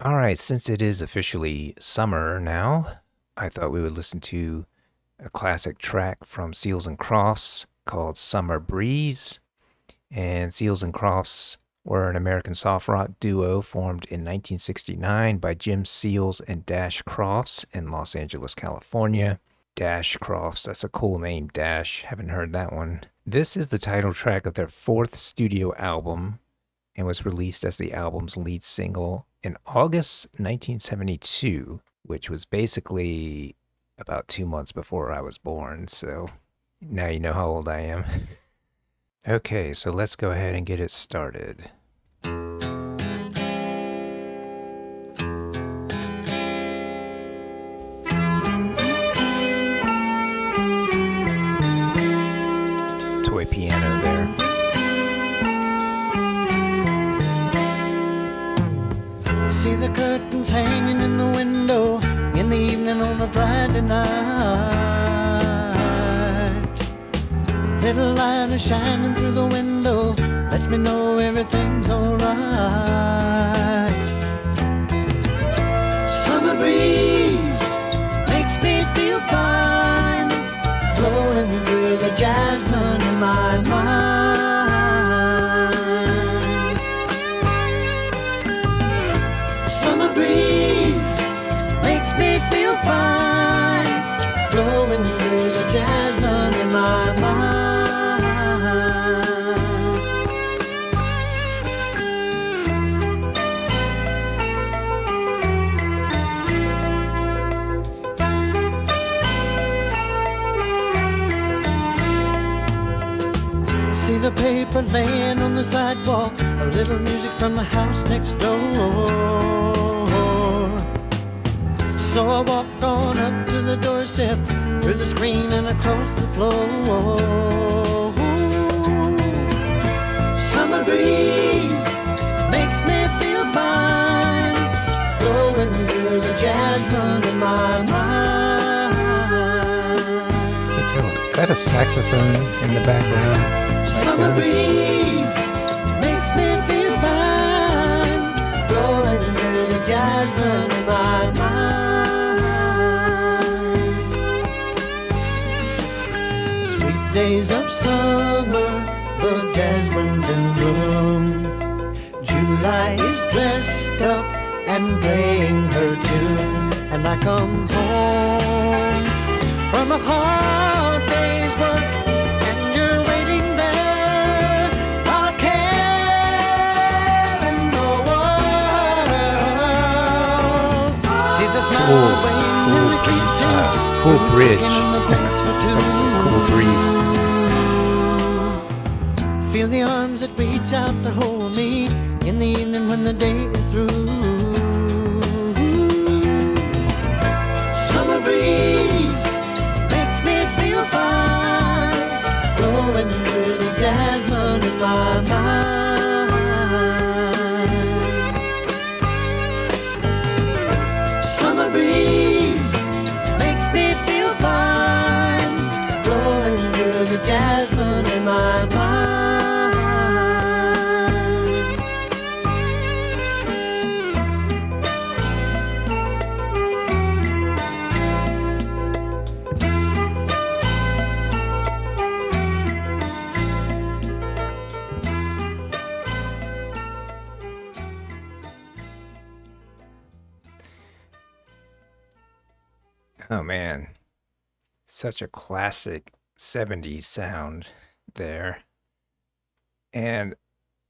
All right, since it is officially summer now, I thought we would listen to a classic track from Seals and Crofts called Summer Breeze. And Seals and Crofts were an American soft rock duo formed in 1969 by Jim Seals and Dash Crofts in Los Angeles, California. Dash Crofts, that's a cool name, Dash. Haven't heard that one. This is the title track of their fourth studio album, and was released as the album's lead single in August 1972, which was basically about 2 months before I was born. So now you know how old I am. Okay, so let's go ahead and get it started. Toy piano there. See the curtains hanging in the window in the evening on a Friday night. Little light is shining through the window, lets me know everything's alright. Summer breeze makes me feel fine, blowing through the jasmine in my mind. Summer breeze makes me feel fine, blowing through the jasmine in my mind. See the paper laying on the sidewalk, a little music from the house next door. So I walk on up to the doorstep, through the screen and across the floor. Summer breeze makes me feel fine, blowing through the jasmine in my mind. Can't tell. Is that a saxophone in the background? Summer breeze makes me feel fine, blowing through the jasmine in my mind. Sweet days of summer, the jasmine's in bloom. July is dressed up and playing her tune, and I come home from a hard day's work. Cool bridge. That was a cool breeze. Feel the arms that reach out to hold me in the evening when the day is through. Summer breeze makes me feel fine, blowing through the jasmine in my mind. Summer breeze makes me feel fine, blowing through the jasmine in my mind. Oh man, such a classic 70s sound there. And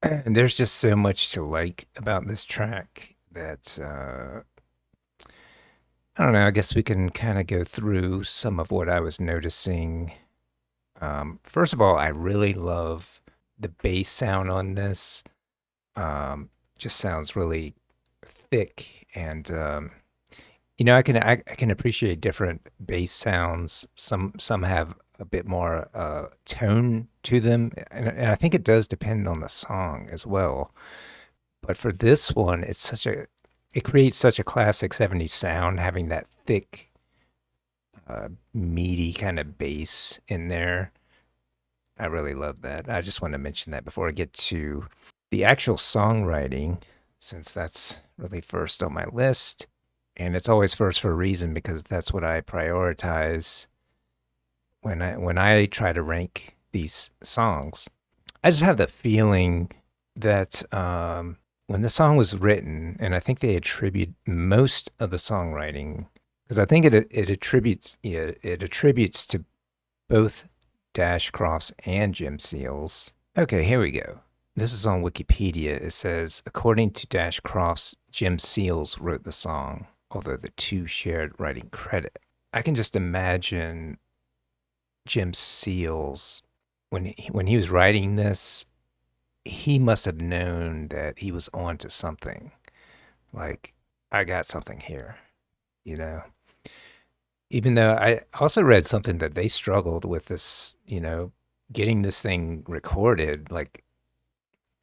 there's just so much to like about this track that I don't know, I guess we can kind of go through some of what I was noticing. First of all, I really love the bass sound on this. Just sounds really thick, and I can appreciate different bass sounds. Some have a bit more tone to them, and I think it does depend on the song as well. But for this one, it creates such a classic 70s sound, having that thick, meaty kind of bass in there. I really love that. I just want to mention that before I get to the actual songwriting. since that's really first on my list. And it's always first for a reason because that's what I prioritize when I try to rank these songs. I just have the feeling that when the song was written, and I think they attribute most of the songwriting because I think it attributes to both Dash Crofts and Jim Seals. Okay, here we go. This is on Wikipedia. It says, according to Dash Crofts, Jim Seals wrote the song, although the two shared writing credit. I can just imagine Jim Seals when he was writing this. He must have known that he was onto something. Like, I got something here, you know. Even though I also read something that they struggled with this, getting this thing recorded. Like,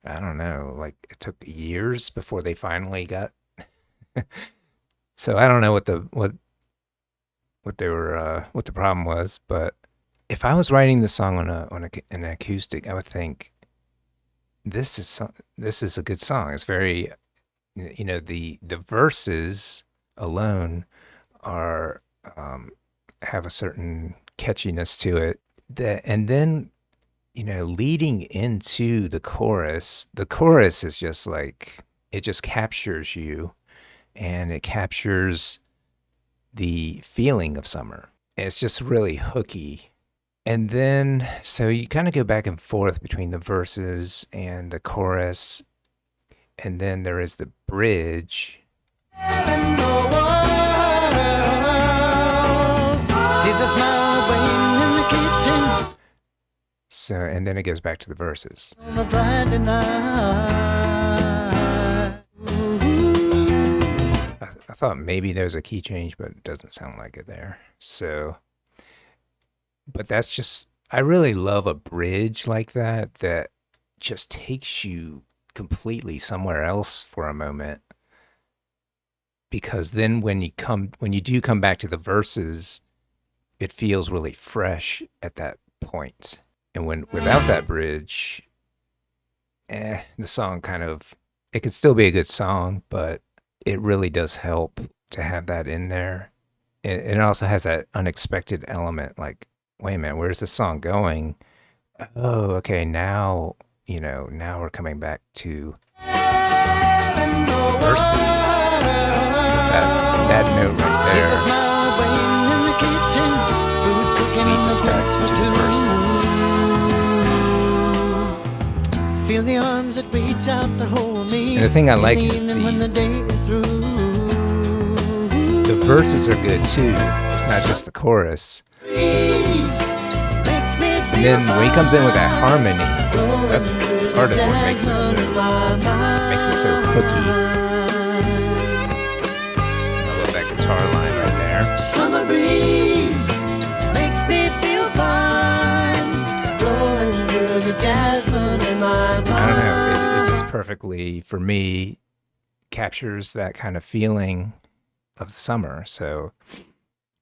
I don't know, like it took years before they finally got. So I don't know what the problem was, but if I was writing the song an acoustic, I would think this is a good song. It's very, the verses alone are have a certain catchiness to it. And then leading into the chorus is just like it just captures you, and it captures the feeling of summer. It's just really hooky. And then, so you kind of go back and forth between the verses and the chorus. And then there is the bridge. In the world, see the smile waiting in the kitchen. So, and then it goes back to the verses. On a Friday night. I thought maybe there's a key change, but it doesn't sound like it there. So, but that's just, I really love a bridge like that just takes you completely somewhere else for a moment. Because then when you do come back to the verses, it feels really fresh at that point. And when without that bridge, the song it could still be a good song, but it really does help to have that in there. It also has that unexpected element, like, wait a minute, where's the song going? Oh, okay, now we're coming back to verses. That note right there leads us back to the verses. Feel the arms that reach out to hold me. And the thing I like is the verses are good too. It's not just the chorus. And then when he comes in with that harmony, that's part of what makes it so hooky. I love that guitar line right there. Summer breeze makes me feel fine, blowing through the jasmine in my mind. I don't know, it just perfectly, for me, captures that kind of feeling of summer. So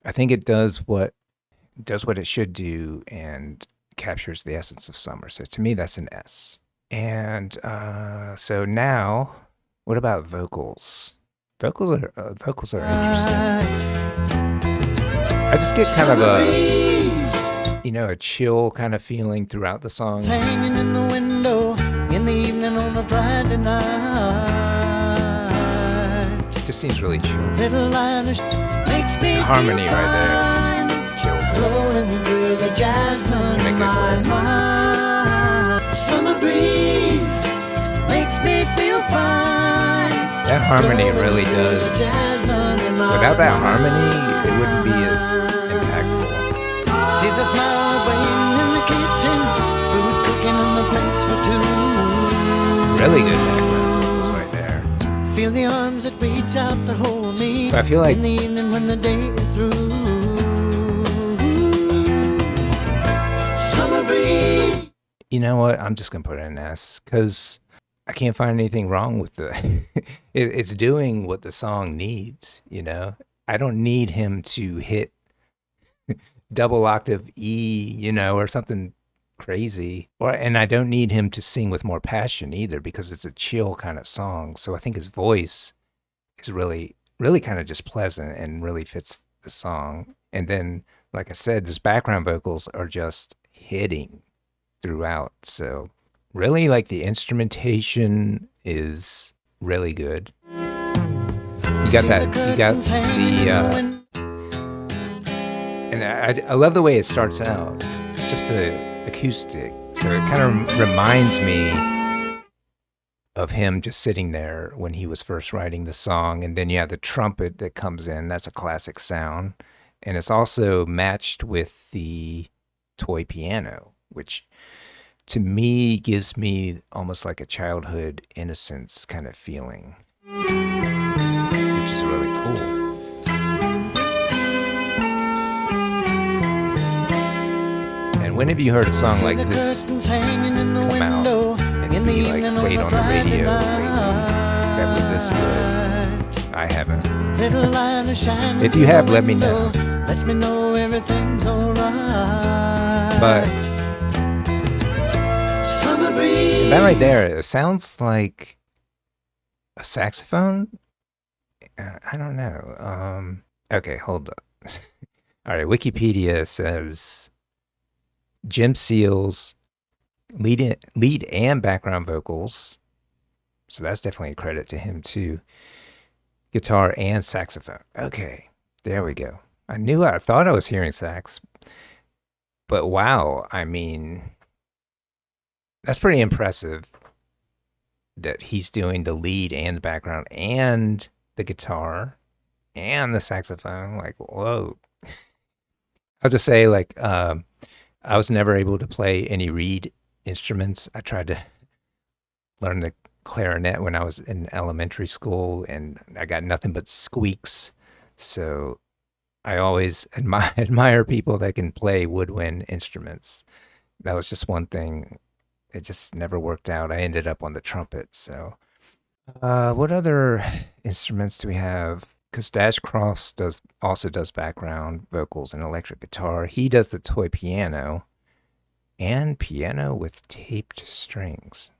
I think it does what it should do and captures the essence of summer. So to me, that's an S. And so now, what about vocals? Vocals are interesting. I just get kind of a chill kind of feeling throughout the song. Hanging in the window in the evening on a Friday night. It just seems really chill. Little makes me the harmony right there just kills it. Through the jasmine in a good way. Summer breeze makes me feel fine. That harmony really does. Without that harmony, it wouldn't be as impactful. See the smile waiting in the kitchen, food cooking on the plates for two. Really good background vocals right there. Feel the arms that reach out to hold me. But I feel like in the evening when the day is through. Summer breeze. You know what? I'm just gonna put it in S because I can't find anything wrong with it's doing what the song needs. I don't need him to hit double octave E, or something crazy. And I don't need him to sing with more passion either because it's a chill kind of song. So I think his voice is really kind of just pleasant and really fits the song. And then, like I said, his background vocals are just hitting throughout. So really, like the instrumentation is really good. You got that. You got and I love the way it starts out. It's just the acoustic, so it kind of reminds me of him just sitting there when he was first writing the song. And then you have the trumpet that comes in. That's a classic sound, and it's also matched with the toy piano, which to me gives me almost like a childhood innocence kind of feeling, which is really cool. And when have you heard a song like this come out and be like played on the radio lately that was this good? I haven't. If you have, let me know. Let me know everything's alright. But Summer breeze. that right there, it sounds like a saxophone. I don't know. Okay, hold up. All right, Wikipedia says Jim Seals lead and background vocals. So that's definitely a credit to him too. Guitar and saxophone. Okay, there we go. I thought I was hearing sax, but wow, I mean, that's pretty impressive that he's doing the lead and the background and the guitar and the saxophone. Like, whoa. I'll just say, like, I was never able to play any reed instruments. I tried to learn the clarinet when I was in elementary school, and I got nothing but squeaks. So I always admire people that can play woodwind instruments. That was just one thing. It just never worked out. I ended up on the trumpet. So, what other instruments do we have? Because Dash Crofts also does background vocals and electric guitar. He does the toy piano and piano with taped strings.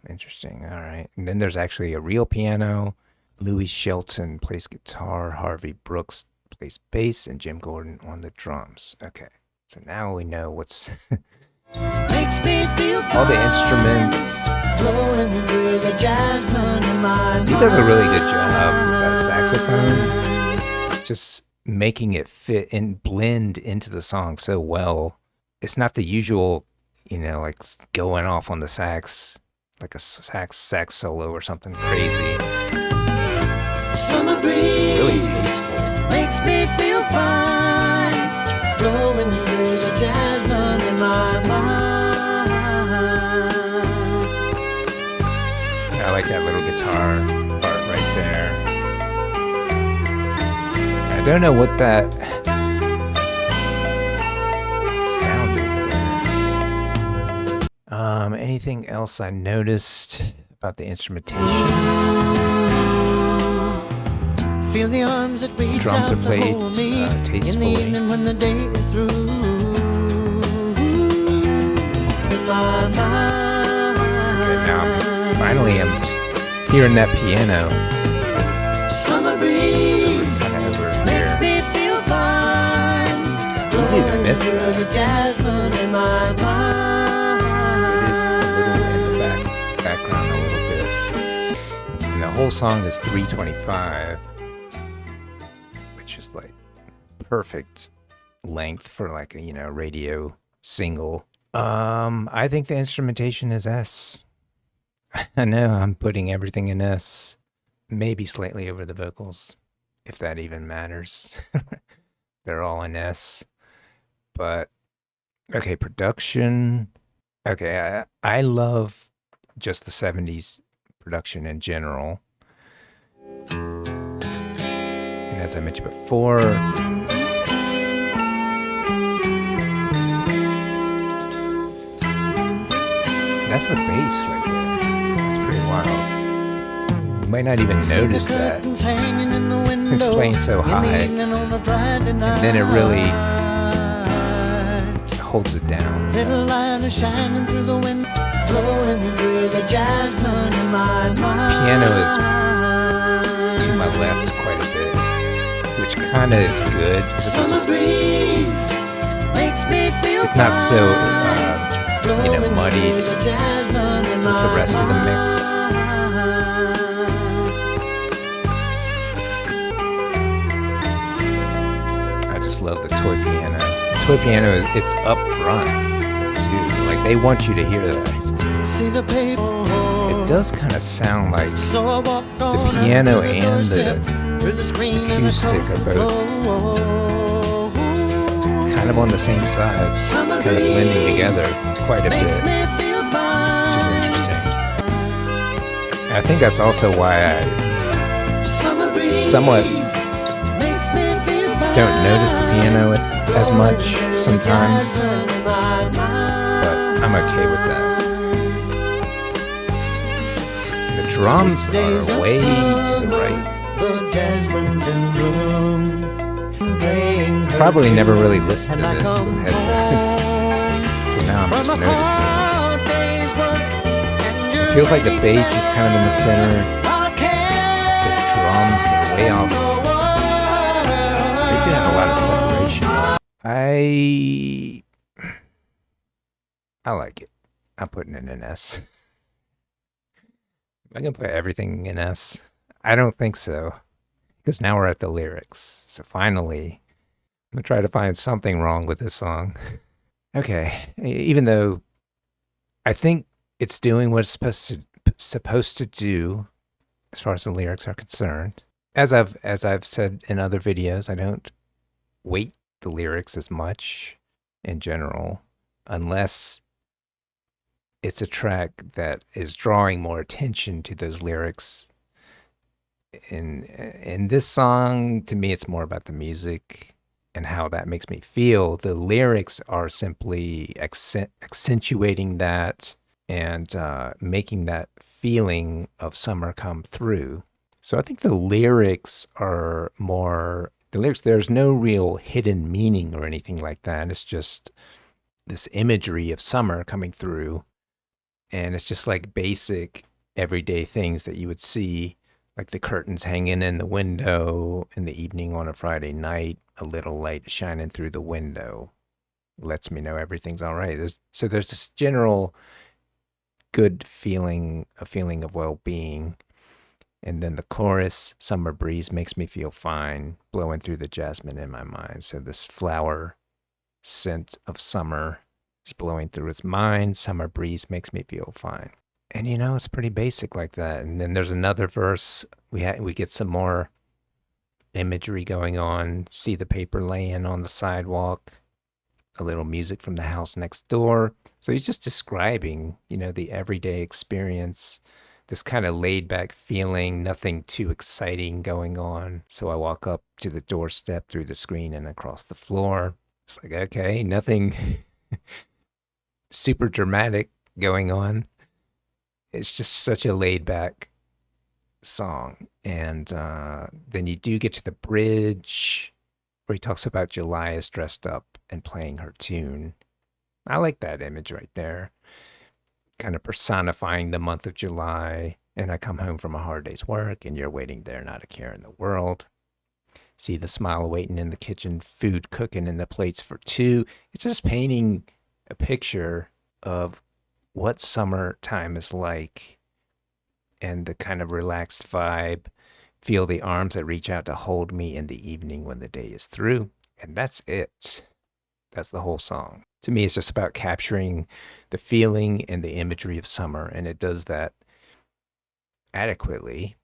Interesting. All right. And then there's actually a real piano. Louis Shelton plays guitar. Harvey Brooks plays bass, and Jim Gordon on the drums. Okay. So now we know what's Makes me feel all the instruments. blowing through the jasmine in my He does a really good job with that saxophone, just making it fit and blend into the song so well. It's not the usual, like going off on the sax, like a sax solo or something crazy. Summer breeze Really tasteful. makes me feel fine, blowing through the jasmine in my mind. I like that little guitar part right there. I don't know what that sound is there. Anything else I noticed about the instrumentation? Feel the arms that reach Drums out are to played hold me in the tastefully. evening when the day is through. In my mind. Okay, now finally I'm just hearing that piano Summer breeze kind of over makes here. me feel fine. It's easy to miss Blowing that. through the jasmine in my mind. So it is a little in the background a little bit. And the whole song is 3:25, which is like perfect length for like a radio single. I think the instrumentation is S. I know I'm putting everything in S, maybe slightly over the vocals, if that even matters. They're all in S. But okay, production. Okay, I love just the 70s production in general. And as I mentioned before, that's the bass right there. That's pretty wild. You might not even notice that. It's playing so high. And then it really holds it down. Little light is shining through the window, blowing through the jasmine in my mind. Piano is to my left quite a bit, which kind of is good. Summer breeze makes me feel It's not so, muddied with the rest of the mix. I just love the toy piano. The toy piano, it's up front too. Like they want you to hear that. See the paper. It does kind of sound like So I walked on the piano the and doorstep, the through the screen and acoustic across are the both floor. kind of on the same side, Summer kind of blending together quite a makes bit, me feel which is fine. interesting. And I think that's also why I Summer breeze somewhat makes me feel fine. don't notice the piano as much sometimes, Jasmine in my mind. but I'm okay with that. The drums Days are of way to the summer, right. the jasmine's in bloom. Playing her Probably never tune, really listened and to I this come with headphones, so now I'm from just a noticing. hard day's work, and It you're feels like the laying bass is kind of in the center, while I can't the drums are way off. the world. They do have a lot of separation. I like it. I'm putting it in S. Am I gonna put everything in S? I don't think so, because now we're at the lyrics. So finally, I'm gonna try to find something wrong with this song. Okay, even though I think it's doing what it's supposed to do, as far as the lyrics are concerned. As I've said in other videos, I don't weight the lyrics as much in general, unless it's a track that is drawing more attention to those lyrics. In this song, to me, it's more about the music and how that makes me feel. The lyrics are simply accentuating that and making that feeling of summer come through. So I think the lyrics are more, there's no real hidden meaning or anything like that. It's just this imagery of summer coming through. And it's just like basic everyday things that you would see, like the curtains hanging in the window in the evening on a Friday night, a little light shining through the window lets me know everything's all right. There's this general good feeling, a feeling of well-being. And then the chorus, summer breeze makes me feel fine, blowing through the jasmine in my mind. So this flower scent of summer is blowing through his mind. Summer breeze makes me feel fine. And it's pretty basic like that. And then there's another verse. We get some more imagery going on. See the paper laying on the sidewalk. A little music from the house next door. So he's just describing, the everyday experience, this kind of laid back feeling, nothing too exciting going on. So I walk up to the doorstep through the screen and across the floor. It's like, okay, nothing super dramatic going on. It's just such a laid back song. And then you do get to the bridge where he talks about July is dressed up and playing her tune. I like that image right there, kind of personifying the month of July. And I come home from a hard day's work and you're waiting there, not a care in the world. See the smile waiting in the kitchen, food cooking in the plates for two. It's just painting a picture of what summertime is like and the kind of relaxed vibe. Feel the arms that reach out to hold me in the evening when the day is through. And that's it. That's the whole song. To me, it's just about capturing the feeling and the imagery of summer. And it does that adequately.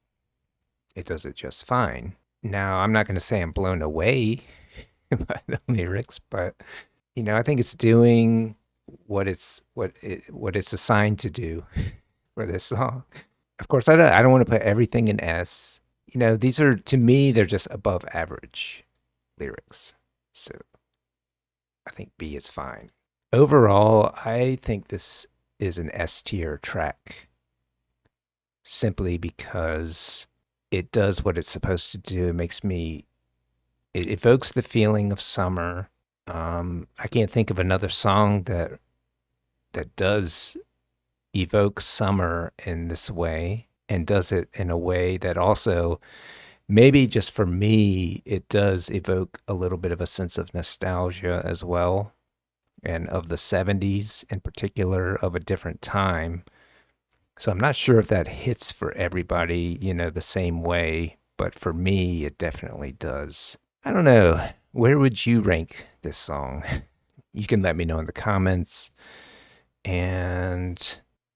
It does it just fine. Now, I'm not going to say I'm blown away by the lyrics, but I think it's doing what it's assigned to do for this song. Of course, I don't want to put everything in S. These are, to me, they're just above average lyrics. So I think B is fine. Overall, I think this is an S tier track simply because it does what it's supposed to do. It evokes the feeling of summer. I can't think of another song that does evoke summer in this way and does it in a way that also maybe just for me it does evoke a little bit of a sense of nostalgia as well, and of the 70s in particular, of a different time. So I'm not sure if that hits for everybody, the same way, but for me, it definitely does. I don't know. Where would you rank this song? You can let me know in the comments. And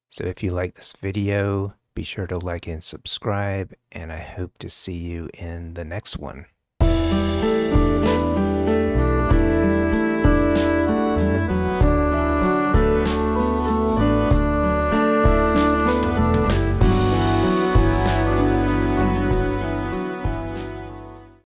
so if you like this video, be sure to like and subscribe, and I hope to see you in the next one.